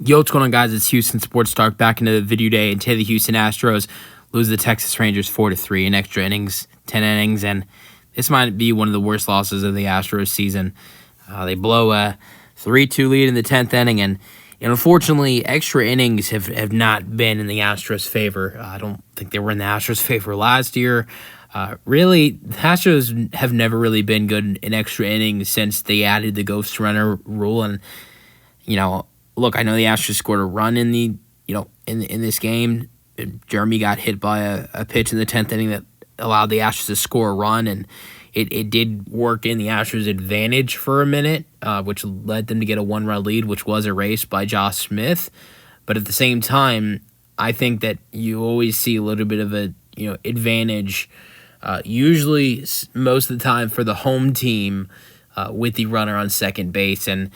Yo, what's going on, guys? It's Houston Sports Talk back into the video day, and today the Houston Astros lose the Texas Rangers 4-3 in extra innings, 10 innings, and this might be one of the worst losses of the Astros season. They blow a 3-2 lead in the 10th inning, and unfortunately, extra innings have not been in the Astros' favor. I don't think they were in the Astros' favor last year. Really, the Astros have never really been good in extra innings since they added the ghost runner rule, and look, I know the Astros scored a run in in this game. Jeremy got hit by a pitch in the 10th inning that allowed the Astros to score a run, and it did work in the Astros' advantage for a minute, which led them to get a one-run lead, which was erased by Josh Smith. But at the same time, I think that you always see a little bit of a advantage, usually most of the time for the home team with the runner on second base. And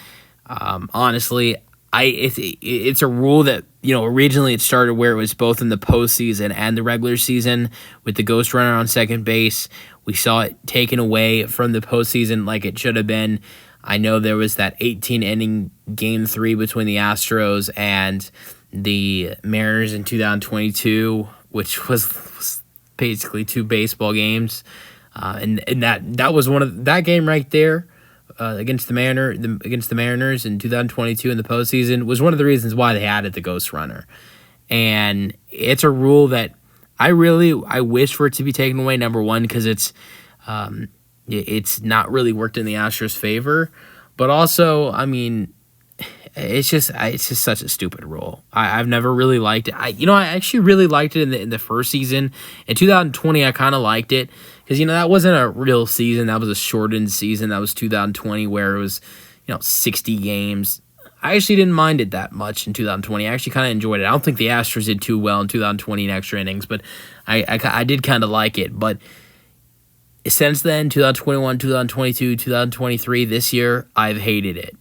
honestly, it's a rule that originally it started where it was both in the postseason and the regular season with the ghost runner on second base. We saw it taken away from the postseason like it should have been. I know there was that 18-inning Game 3 between the Astros and the Mariners in 2022, which was basically two baseball games, and that was one of that game right there. Against the Mariners in 2022 in the postseason was one of the reasons why they added the ghost runner, and it's a rule that I wish for it to be taken away. Number one, because it's not really worked in the Astros' favor, but also, I mean, it's just such a stupid rule. I've never really liked it. I actually really liked it in the first season. In 2020, I kind of liked it because that wasn't a real season. That was a shortened season. That was 2020 where it was 60 games. I actually didn't mind it that much in 2020. I actually kind of enjoyed it. I don't think the Astros did too well in 2020 in extra innings, but I did kind of like it. But since then, 2021, 2022, 2023, this year, I've hated it.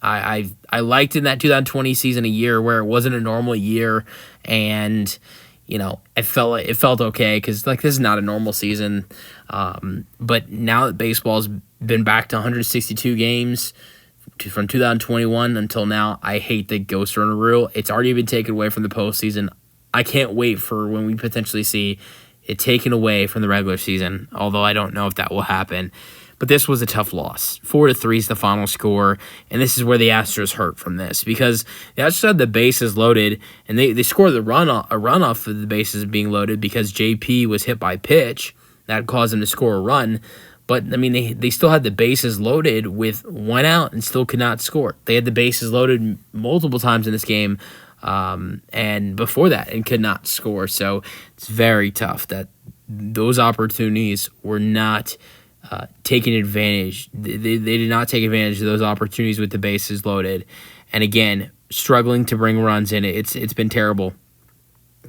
I liked in that 2020 season a year where it wasn't a normal year, and it felt okay because this is not a normal season. But now that baseball's been back to 162 games from 2021 until now, I hate the ghost runner rule. It's already been taken away from the postseason. I can't wait for when we potentially see it taken away from the regular season, although I don't know if that will happen. But this was a tough loss. 4-3 is the final score, and this is where the Astros hurt from this because the Astros had the bases loaded, and they scored a run off of the bases being loaded because JP was hit by pitch. That caused them to score a run. But, I mean, they still had the bases loaded with one out and still could not score. They had the bases loaded multiple times in this game and before that and could not score. So it's very tough that those opportunities were not taking advantage. They did not take advantage of those opportunities with the bases loaded. And again, struggling to bring runs in. It's been terrible.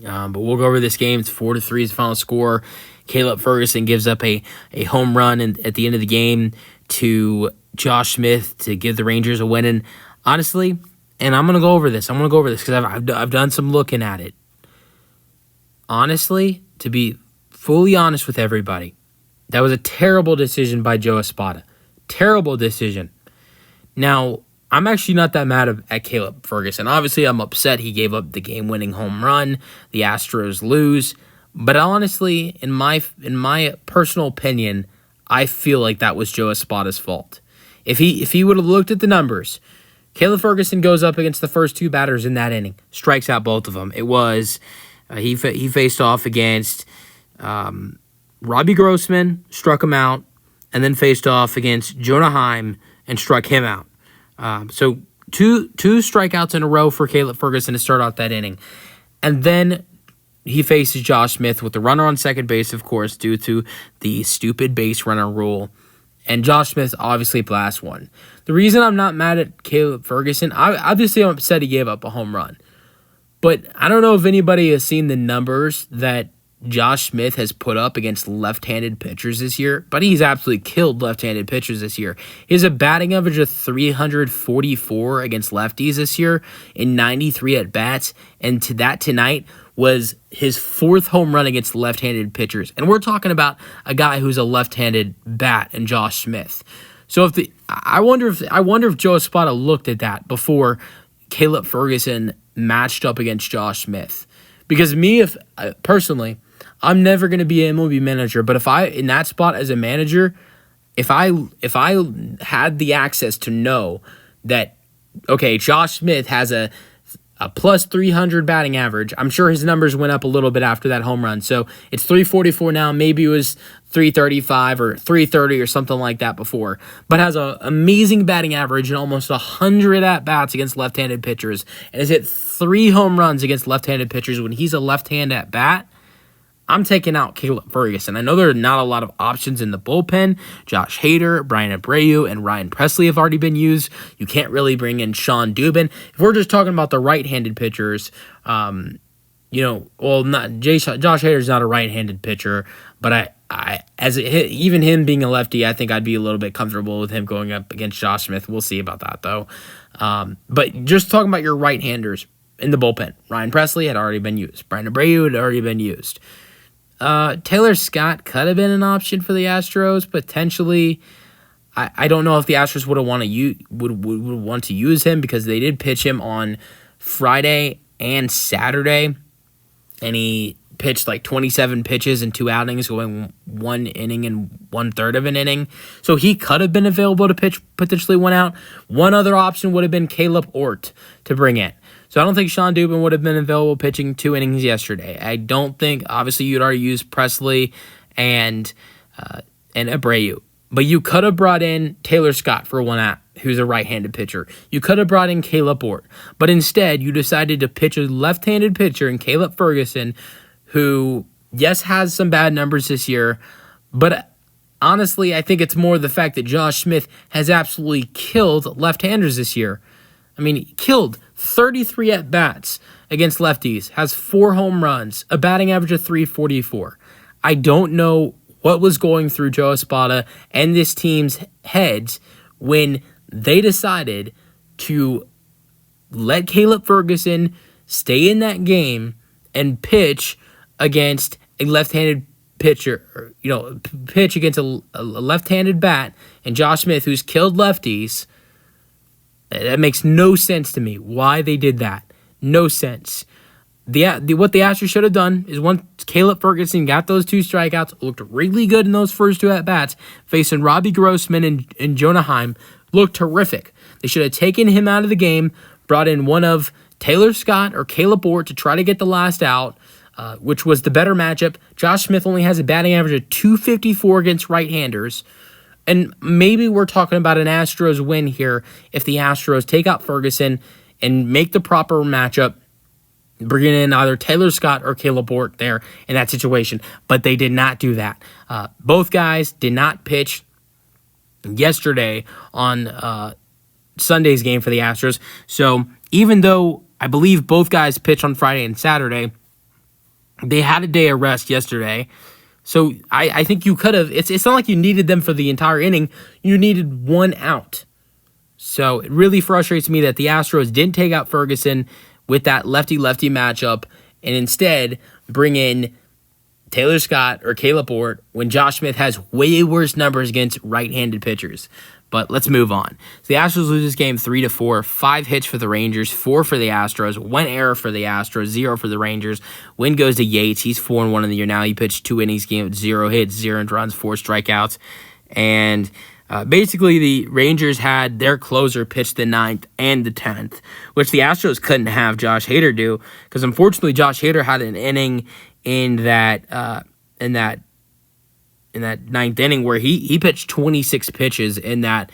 But we'll go over this game. It's 4-3 is the final score. Caleb Ferguson gives up a home run at the end of the game to Josh Smith to give the Rangers a win. And honestly, and I'm going to go over this. Because I've done some looking at it. Honestly, to be fully honest with everybody, that was a terrible decision by Joe Espada. Terrible decision. Now, I'm actually not that mad at Caleb Ferguson. Obviously, I'm upset he gave up the game-winning home run. The Astros lose. But honestly, in my personal opinion, I feel like that was Joe Espada's fault. If he would have looked at the numbers, Caleb Ferguson goes up against the first two batters in that inning, strikes out both of them. It was he faced off against Robbie Grossman, struck him out, and then faced off against Jonah Heim and struck him out. So two strikeouts in a row for Caleb Ferguson to start off that inning. And then he faces Josh Smith with the runner on second base, of course, due to the stupid base runner rule. And Josh Smith obviously blasts one. The reason I'm not mad at Caleb Ferguson, obviously I'm upset he gave up a home run. But I don't know if anybody has seen the numbers that Josh Smith has put up against left-handed pitchers this year, but he's absolutely killed left-handed pitchers this year. He has a batting average of 344 against lefties this year in 93 at-bats, and tonight was his fourth home run against left-handed pitchers. And we're talking about a guy who's a left-handed bat in Josh Smith. So I wonder if Joe Espada looked at that before Caleb Ferguson matched up against Josh Smith. Because if personally, I'm never going to be an MLB manager, but if I in that spot as a manager, if I had the access to know that, okay, Josh Smith has a plus 300 batting average. I'm sure his numbers went up a little bit after that home run. So it's 344 now. Maybe it was 335 or 330 or something like that before. But has an amazing batting average and almost 100 at-bats against left-handed pitchers. And has hit 3 home runs against left-handed pitchers when he's a left-hand at-bat. I'm taking out Caleb Ferguson. I know there are not a lot of options in the bullpen. Josh Hader, Brian Abreu, and Ryan Presley have already been used. You can't really bring in Sean Dubin. If we're just talking about the right-handed pitchers, Josh Hader's not a right-handed pitcher, but even him being a lefty, I think I'd be a little bit comfortable with him going up against Josh Smith. We'll see about that, though. But just talking about your right-handers in the bullpen, Ryan Presley had already been used. Brian Abreu had already been used. Taylor Scott could have been an option for the Astros, potentially. I don't know if the Astros would want to use him because they did pitch him on Friday and Saturday, and he pitched like 27 pitches in 2 outings, going 1 inning and 1/3 of an inning. So he could have been available to pitch potentially 1 out. One other option would have been Caleb Ort to bring in. So I don't think Sean Dubin would have been available pitching 2 innings yesterday. I don't think, obviously, you'd already used Presley and Abreu. But you could have brought in Taylor Scott for 1 out, who's a right-handed pitcher. You could have brought in Caleb Ort. But instead, you decided to pitch a left-handed pitcher in Caleb Ferguson, who, yes, has some bad numbers this year. But honestly, I think it's more the fact that Josh Smith has absolutely killed left-handers this year. I mean, he killed 33 at-bats against lefties, has 4 home runs, a batting average of 344. I don't know what was going through Joe Espada and this team's heads when they decided to let Caleb Ferguson stay in that game and pitch against a left-handed pitcher, pitch against a left-handed bat and Josh Smith, who's killed lefties. That makes no sense to me. Why they did that? No sense. What the Astros should have done is once Caleb Ferguson got those 2 strikeouts, looked really good in those first 2 at-bats, facing Robbie Grossman and Jonah Heim, looked terrific. They should have taken him out of the game, brought in one of Taylor Scott or Caleb Ort to try to get the last out, which was the better matchup. Josh Smith only has a batting average of 254 against right-handers. And maybe we're talking about an Astros win here if the Astros take out Ferguson and make the proper matchup, bringing in either Taylor Scott or Caleb Ort there in that situation. But they did not do that. Both guys did not pitch yesterday on Sunday's game for the Astros. So even though I believe both guys pitched on Friday and Saturday, they had a day of rest yesterday. So I think you could have, it's not like you needed them for the entire inning. You needed 1 out. So it really frustrates me that the Astros didn't take out Ferguson with that lefty-lefty matchup and instead bring in Taylor Scott or Caleb Ort when Josh Smith has way worse numbers against right-handed pitchers. But let's move on. So the Astros lose this game 3-4, 5 hits for the Rangers, 4 for the Astros, 1 error for the Astros, 0 for the Rangers. Win goes to Yates. He's 4-1 in the year now. He pitched 2 innings game with 0 hits, 0 runs, 4 strikeouts. And basically the Rangers had their closer pitch the 9th and the 10th, which the Astros couldn't have Josh Hader do because unfortunately Josh Hader had an inning in that 9th inning where he pitched 26 pitches in that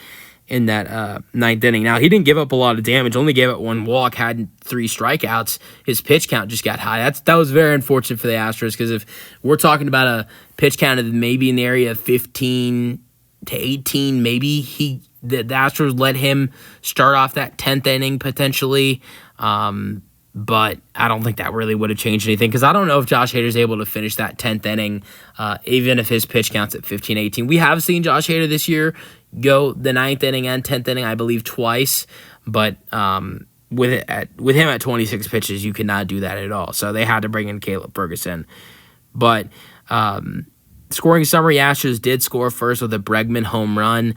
9th inning. Now, he didn't give up a lot of damage, only gave up 1 walk, had 3 strikeouts. His pitch count just got high. That was very unfortunate for the Astros because if we're talking about a pitch count of maybe in the area of 15 to 18, maybe the Astros let him start off that 10th inning potentially. But I don't think that really would have changed anything because I don't know if Josh Hader's able to finish that 10th inning, even if his pitch counts at 15, 18. We have seen Josh Hader this year go the 9th inning and 10th inning, I believe, twice. But with him at 26 pitches, you could not do that at all. So they had to bring in Caleb Ferguson. But scoring summary, Astros did score first with a Bregman home run.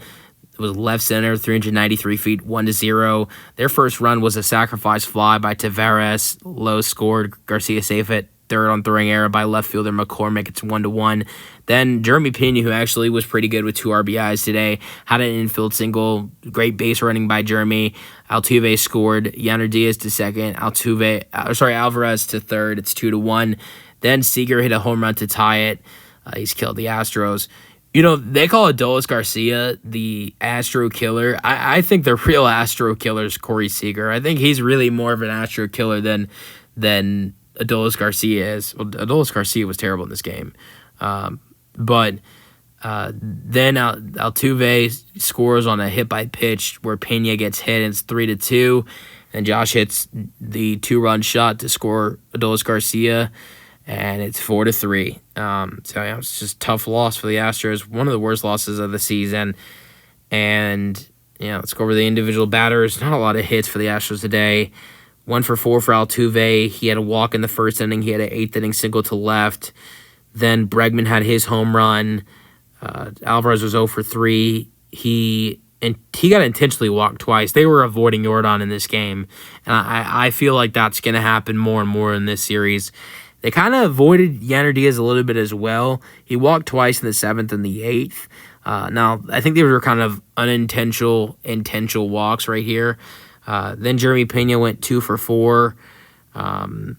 It was left center, 393 feet, 1-0. Their first run was a sacrifice fly by Tavares. Lowe scored. Garcia safe it. Third on throwing error by left fielder McCormick. It's 1-1. Then Jeremy Pena, who actually was pretty good with 2 RBIs today, had an infield single. Great base running by Jeremy. Altuve scored. Yanner Diaz to second. Alvarez to third. It's 2-1. Then Seager hit a home run to tie it. He's killed the Astros. They call Adolis Garcia the Astro killer. I think the real Astro killer is Corey Seager. I think he's really more of an Astro killer than Adolis Garcia is. Well, Adolis Garcia was terrible in this game. But then Altuve scores on a hit by pitch where Pena gets hit, and it's 3-2. And Josh hits the 2-run shot to score Adolis Garcia, and it's 4-3. It's just a tough loss for the Astros. One of the worst losses of the season. And let's go over the individual batters. Not a lot of hits for the Astros today. 1-for-4 for Altuve. He had a walk in the first inning. He had an 8th inning single to left. Then Bregman had his home run. Alvarez was 0-for-3. He got intentionally walked twice. They were avoiding Yordan in this game. And I feel like that's going to happen more and more in this series. They kind of avoided Yanner Diaz a little bit as well. He walked twice in the 7th and the 8th. Now, I think they were kind of intentional walks right here. Then Jeremy Pena went 2-for-4, and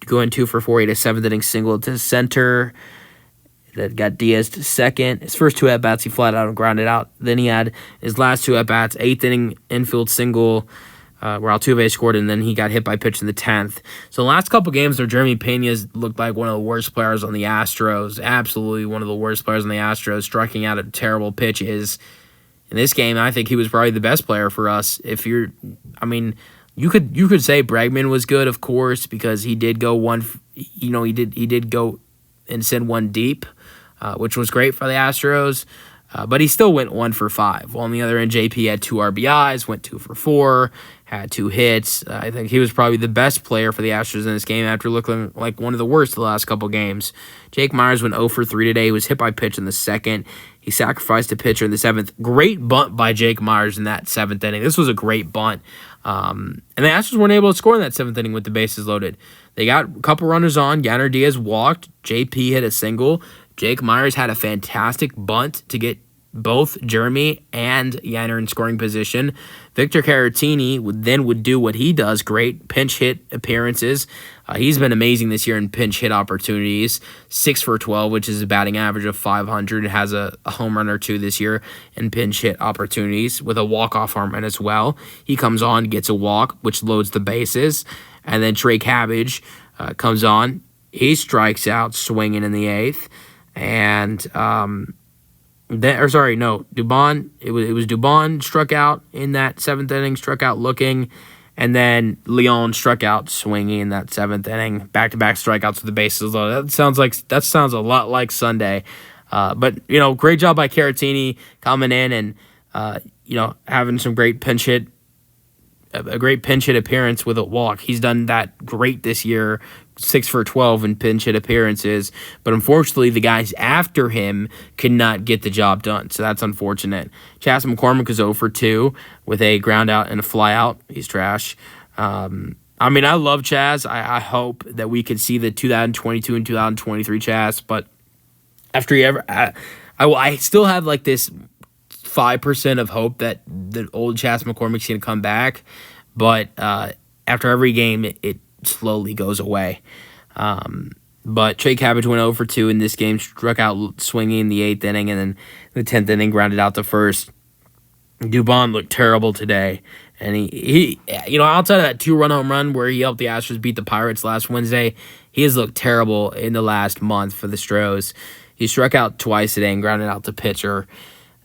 going 2-for-4, he had a 7th inning single to center that got Diaz to second. His first 2 at-bats, he flat out and grounded out. Then he had his last 2 at-bats, 8th inning infield single where Altuve scored, and then he got hit by pitch in the 10th. So the last couple games where Jeremy Pena's looked like one of the worst players on the Astros, absolutely one of the worst players on the Astros, striking out at terrible pitches. In this game, I think he was probably the best player for us. You could say Bregman was good, of course, because he did go he did go and send one deep, which was great for the Astros. But he still went 1-for-5. While on the other end, JP had 2 RBIs, went 2-for-4, had 2 hits. I think he was probably the best player for the Astros in this game after looking like one of the worst the last couple games. Jake Myers went 0-for-3 today. He was hit by pitch in the 2nd. He sacrificed a pitcher in the 7th. Great bunt by Jake Myers in that 7th inning. This was a great bunt. And the Astros weren't able to score in that 7th inning with the bases loaded. They got a couple runners on. Yanner Diaz walked. JP hit a single. Jake Myers had a fantastic bunt to get both Jeremy and Yanner in scoring position. Victor Caratini would do what he does great, pinch hit appearances. He's been amazing this year in pinch hit opportunities. 6-for-12, which is a batting average of 500. Has a home run or 2 this year in pinch hit opportunities with a walk-off home run as well. He comes on, gets a walk, which loads the bases. And then Trey Cabbage comes on. He strikes out swinging in the 8th. And Dubon. It was Dubon struck out in that 7th inning, struck out looking, and then Leon struck out swinging in that 7th inning. Back-to-back strikeouts with the bases loaded. That sounds a lot like Sunday. But great job by Caratini coming in and having some great pinch hit. A great pinch hit appearance with a walk. He's done that great this year, 6-for-12 in pinch hit appearances. But unfortunately, the guys after him could not get the job done. So that's unfortunate. Chas McCormick is 0-for-2 with a ground out and a fly out. He's trash. I love Chas. I hope that we could see the 2022 and 2023 Chas. But after I still have like this 5% of hope that the old Chas McCormick's going to come back, but after every game, it slowly goes away. But Trey Cabbage went 0-for-2 in this game, struck out swinging in the 8th inning, and then the 10th inning grounded out the first. Dubon looked terrible today, and he outside of that 2-run home run where he helped the Astros beat the Pirates last Wednesday, he has looked terrible in the last month for the Stros. He struck out twice today and grounded out the pitcher.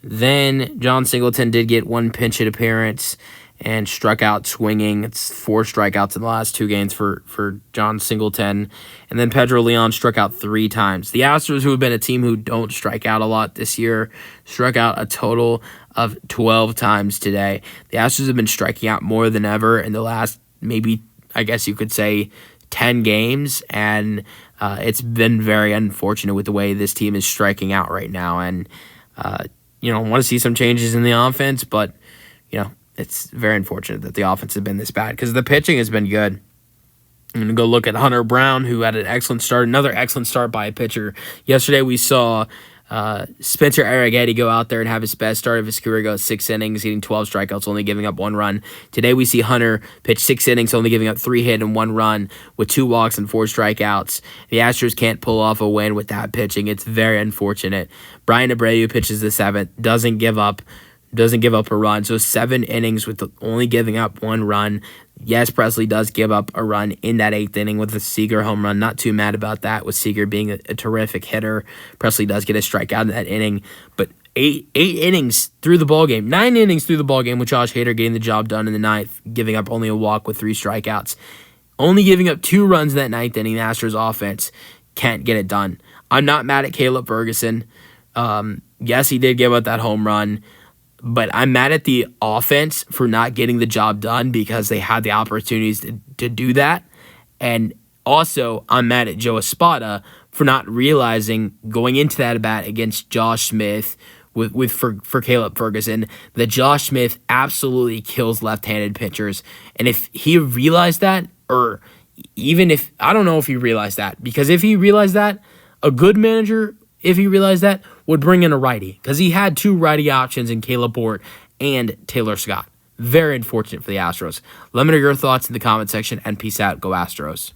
Then John Singleton did get 1 pinch hit appearance and struck out swinging. It's 4 strikeouts in the last 2 games for John Singleton. And then Pedro Leon struck out 3 times. The Astros, who have been a team who don't strike out a lot this year, struck out a total of 12 times today. The Astros have been striking out more than ever in the last maybe, I guess you could say, 10 games. And it's been very unfortunate with the way this team is striking out right now. And Want to see some changes in the offense, but it's very unfortunate that the offense has been this bad because the pitching has been good. I'm going to go look at Hunter Brown, who had an excellent start, another excellent start by a pitcher. Yesterday we saw Spencer Arrighetti go out there and have his best start of his career, go 6 innings, getting 12 strikeouts, only giving up 1 run. Today we see Hunter pitch 6 innings, only giving up 3 hit and 1 run with 2 walks and 4 strikeouts. The Astros can't pull off a win with that pitching. It's very unfortunate. Brian Abreu pitches the 7th, doesn't give up a run. So 7 innings with only giving up 1 run. Yes, Presley does give up a run in that 8th inning with a Seager home run. Not too mad about that with Seager being a terrific hitter. Presley does get a strikeout in that inning. But 8 innings through the ballgame, 9 innings through the ballgame with Josh Hader getting the job done in the 9th, giving up only a walk with 3 strikeouts. Only giving up 2 runs in that 9th inning. The Astros offense can't get it done. I'm not mad at Caleb Ferguson. Yes, he did give up that home run. But I'm mad at the offense for not getting the job done because they had the opportunities to do that. And also, I'm mad at Joe Espada for not realizing going into that at-bat against Josh Smith for Caleb Ferguson that Josh Smith absolutely kills left-handed pitchers. And if he realized that, or even if, I don't know if he realized that, because if he realized that, a good manager, if he realized that, would bring in a righty because he had 2 righty options in Caleb Bort and Taylor Scott. Very unfortunate for the Astros. Let me know your thoughts in the comment section, and peace out. Go Astros.